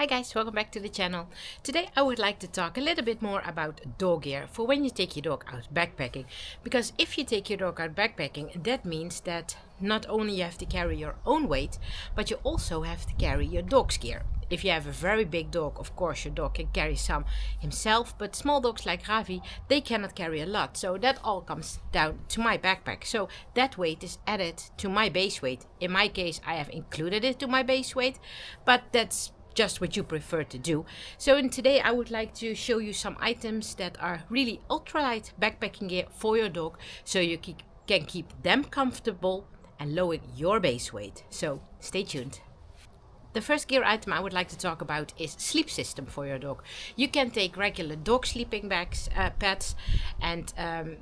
Hi guys, welcome back to the channel. Today I would like to talk a little bit more about dog gear for when you take your dog out backpacking. Because if you take your dog out backpacking, that means that not only you have to carry your own weight, but you also have to carry your dog's gear. If you have a very big dog, of course your dog can carry some himself, but small dogs like Ravi, they cannot carry a lot. So that all comes down to my backpack. So that weight is added to my base weight. In my case, I have included it to my base weight, but that's just what you prefer to do. So today I would like to show you some items that are really ultralight backpacking gear for your dog, so you can keep them comfortable and lower your base weight. So stay tuned. The first gear item I would like to talk about is sleep system for your dog. You can take regular dog sleeping bags, pads, and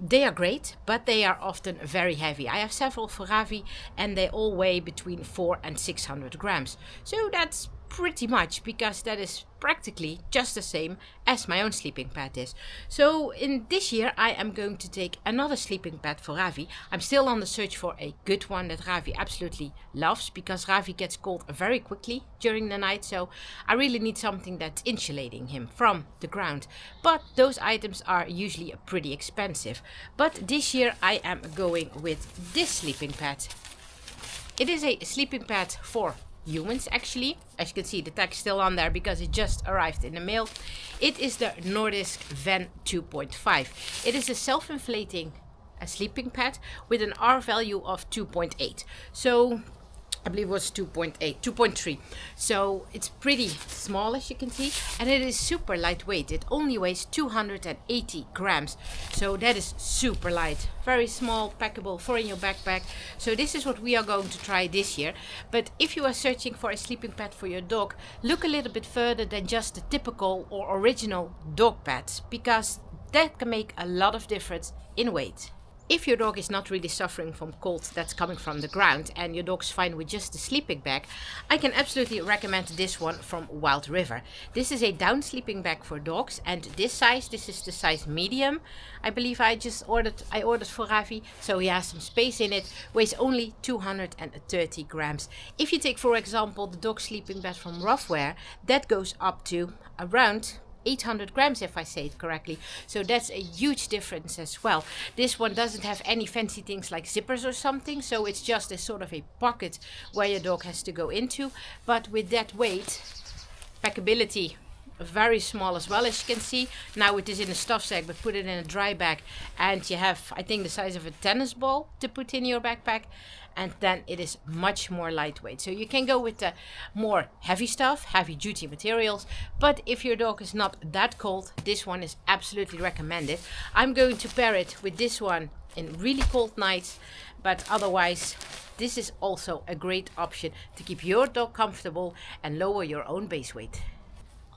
they are great, but they are often very heavy. I have several for Ravi and they all weigh between 400 and 600 grams. So that's pretty much, because that is practically just the same as my own sleeping pad is. So in this year I am going to take another sleeping pad for Ravi. I'm still on the search for a good one that Ravi absolutely loves, because Ravi gets cold very quickly during the night, so I really need something that's insulating him from the ground. But those items are usually pretty expensive. But this year I am going with this sleeping pad. It is a sleeping pad for humans, actually. As you can see, the tag's still on there because it just arrived in the mail. It is the Nordisk Ven 2.5. It is a self-inflating sleeping pad with an R value of 2.8. So I believe it was 2.3. So it's pretty small, as you can see, and it is super lightweight. It only weighs 280 grams. So that is super light. Very small, packable for in your backpack. So this is what we are going to try this year. But if you are searching for a sleeping pad for your dog, look a little bit further than just the typical or original dog pads, because that can make a lot of difference in weight. If your dog is not really suffering from cold that's coming from the ground and your dog's fine with just a sleeping bag, I can absolutely recommend this one from Wild River. This is a down sleeping bag for dogs, and this is the size medium. I believe I ordered for Ravi, so he has some space in it. Weighs only 230 grams. If you take, for example, the dog sleeping bag from Roughwear, that goes up to around 800 grams, if I say it correctly. So that's a huge difference as well. This one doesn't have any fancy things like zippers or something, so it's just a sort of a pocket where your dog has to go into. But with that weight, packability very small as well, as you can see. Now it is in a stuff sack, but put it in a dry bag and you have, I think, the size of a tennis ball to put in your backpack, and then it is much more lightweight. So you can go with the more heavy stuff, heavy duty materials, but if your dog is not that cold, this one is absolutely recommended. I'm going to pair it with this one in really cold nights, but otherwise this is also a great option to keep your dog comfortable and lower your own base weight.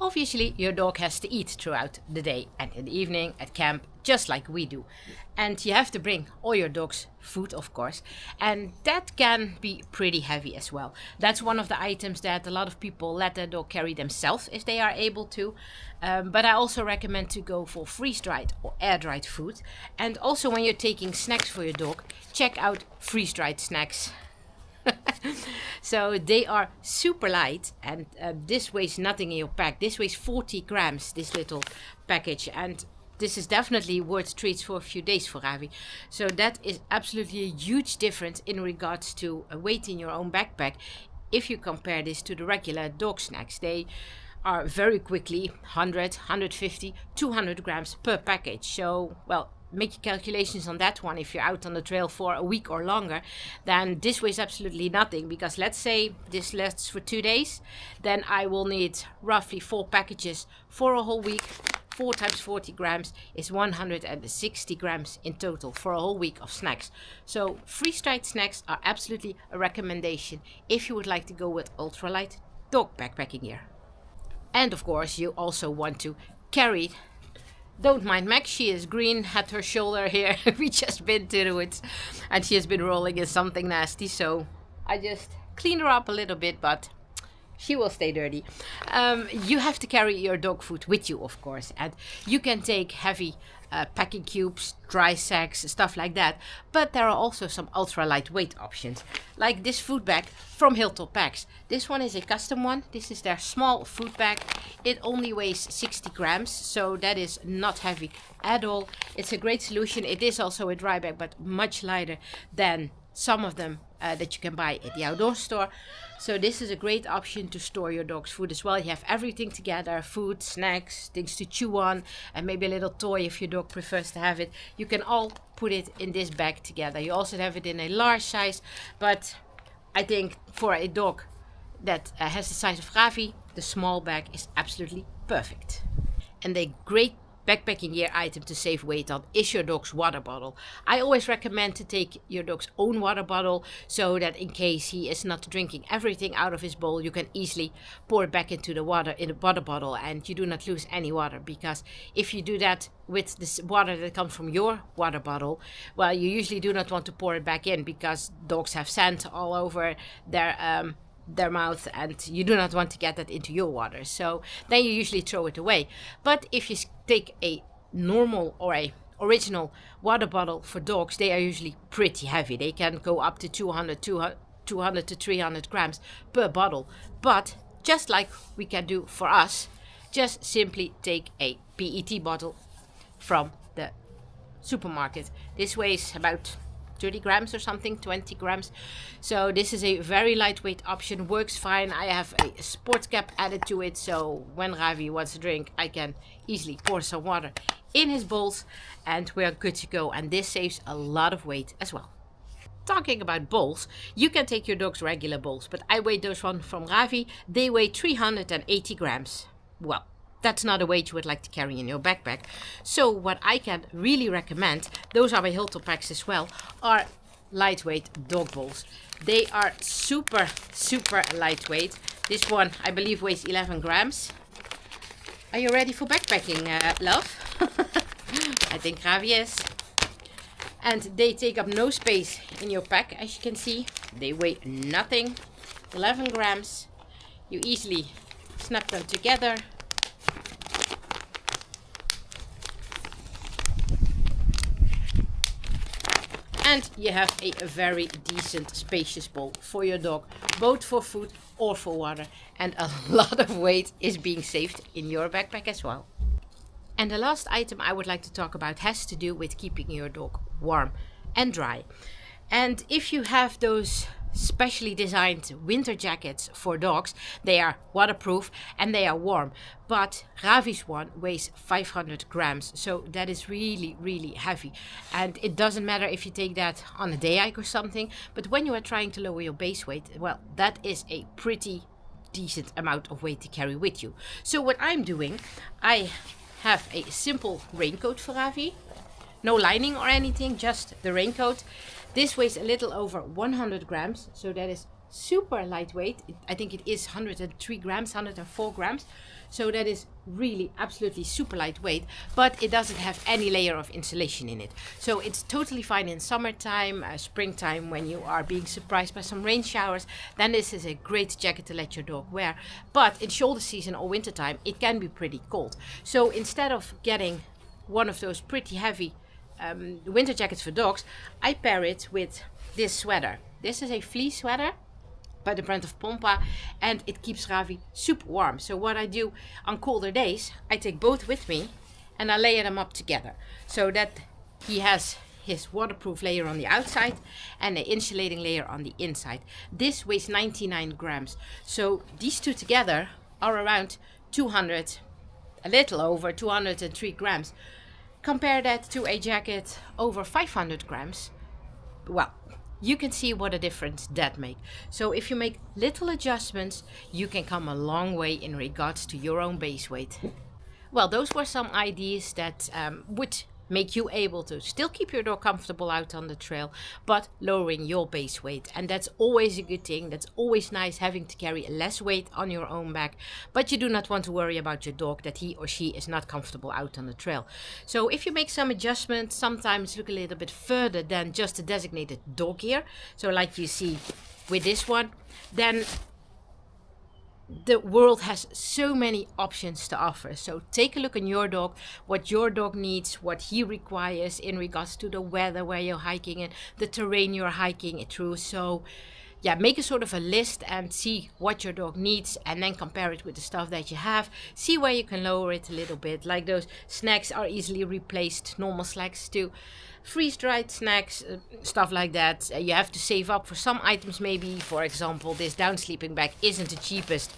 Obviously, your dog has to eat throughout the day and in the evening at camp, just like we do. And you have to bring all your dog's food, of course. And that can be pretty heavy as well. That's one of the items that a lot of people let their dog carry themselves if they are able to. But I also recommend to go for freeze-dried or air-dried food. And also when you're taking snacks for your dog, check out freeze-dried snacks. So they are super light, and this weighs nothing in your pack. This weighs 40 grams, this little package, and this is definitely worth treats for a few days for Ravi. So that is absolutely a huge difference in regards to weight in your own backpack. If you compare this to the regular dog snacks, they are very quickly 100, 150, 200 grams per package. So, well, make your calculations on that one. If you're out on the trail for a week or longer, then this weighs absolutely nothing, because let's say this lasts for 2 days, then I will need roughly 4 packages for a whole week. 4 times 40 grams is 160 grams in total for a whole week of snacks. So freeze-dried snacks are absolutely a recommendation if you would like to go with ultralight dog backpacking gear. And of course you also want to carry, don't mind Max, she is green at her shoulder here. We just been through it and she has been rolling in something nasty, so I just cleaned her up a little bit, but she will stay dirty. You have to carry your dog food with you, of course, and you can take heavy packing cubes, dry sacks, stuff like that. But there are also some ultra lightweight options, like this food bag from Hilltop Packs. This one is a custom one. This is their small food bag. It only weighs 60 grams, so that is not heavy at all. It's a great solution. It is also a dry bag, but much lighter than some of them that you can buy at the outdoor store. So this is a great option to store your dog's food as well. You have everything together: food, snacks, things to chew on, and maybe a little toy if your dog prefers to have it. You can all put it in this bag together. You also have it in a large size, but I think for a dog that has the size of Ravi, the small bag is absolutely perfect. And a great backpacking gear item to save weight on is your dog's water bottle. I always recommend to take your dog's own water bottle, so that in case he is not drinking everything out of his bowl, you can easily pour it back into the water in the water bottle and you do not lose any water. Because if you do that with this water that comes from your water bottle, well, you usually do not want to pour it back in, because dogs have sand all over their mouth, and you do not want to get that into your water, so then you usually throw it away. But if you take a normal or a original water bottle for dogs, they are usually pretty heavy. They can go up to 200 to 300 grams per bottle. But just like we can do for us, just simply take a PET bottle from the supermarket. This weighs about 30 grams or something, 20 grams. So this is a very lightweight option, works fine. I have a sports cap added to it, so when Ravi wants a drink, I can easily pour some water in his bowls and we're good to go. And this saves a lot of weight as well. Talking about bowls, you can take your dog's regular bowls, but I weighed those one from Ravi. They weigh 380 grams. Well, that's not a weight you would like to carry in your backpack. So what I can really recommend, those are by Hilltop Packs as well, are lightweight dog bowls. They are super lightweight. This one I believe weighs 11 grams. Are you ready for backpacking, love? I think Ravi is. And they take up no space in your pack, as you can see. They weigh nothing, 11 grams. You easily snap them together. And you have a very decent, spacious bowl for your dog, both for food or for water. And a lot of weight is being saved in your backpack as well. And the last item I would like to talk about has to do with keeping your dog warm and dry. And if you have those specially designed winter jackets for dogs, they are waterproof and they are warm. But Ravi's one weighs 500 grams, so that is really heavy. And it doesn't matter if you take that on a day hike or something, but when you are trying to lower your base weight, well, that is a pretty decent amount of weight to carry with you. So what I'm doing, I have a simple raincoat for Ravi. No lining or anything, just the raincoat. This weighs a little over 100 grams, so that is super lightweight. I think it is 103 grams, 104 grams. So that is really absolutely super lightweight, but it doesn't have any layer of insulation in it. So it's totally fine in summertime, springtime, when you are being surprised by some rain showers. Then this is a great jacket to let your dog wear. But in shoulder season or wintertime, it can be pretty cold. So instead of getting one of those pretty heavy winter jackets for dogs, I pair it with this sweater. This is a fleece sweater by the brand of Pompa, and it keeps Ravi super warm. So what I do on colder days, I take both with me and I layer them up together so that he has his waterproof layer on the outside and the insulating layer on the inside. This weighs 99 grams. So these two together are around 200, a little over 203 grams. Compare that to a jacket over 500 grams. Well, you can see what a difference that makes. So if you make little adjustments, you can come a long way in regards to your own base weight. Well, those were some ideas that would make you able to still keep your dog comfortable out on the trail, but lowering your base weight. And that's always a good thing. That's always nice, having to carry less weight on your own back, but you do not want to worry about your dog that he or she is not comfortable out on the trail. So if you make some adjustments, sometimes look a little bit further than just the designated dog gear, so like you see with this one, then the world has so many options to offer. So take a look on your dog, what your dog needs, what he requires in regards to the weather where you're hiking and the terrain you're hiking it through. So yeah, make a sort of a list and see what your dog needs, and then compare it with the stuff that you have. See where you can lower it a little bit. Like those snacks are easily replaced, normal snacks too. Freeze-dried snacks, stuff like that. You have to save up for some items maybe. For example, this down sleeping bag isn't the cheapest.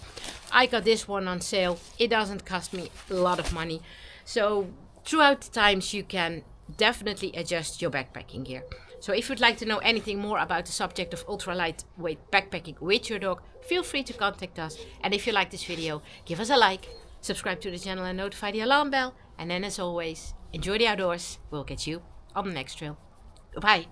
I got this one on sale. It doesn't cost me a lot of money. So throughout the times you can definitely adjust your backpacking gear. So if you'd like to know anything more about the subject of ultralight weight backpacking with your dog, feel free to contact us. And if you like this video, give us a like, subscribe to the channel and notify the alarm bell. And then as always, enjoy the outdoors. We'll catch you on the next trail. Goodbye.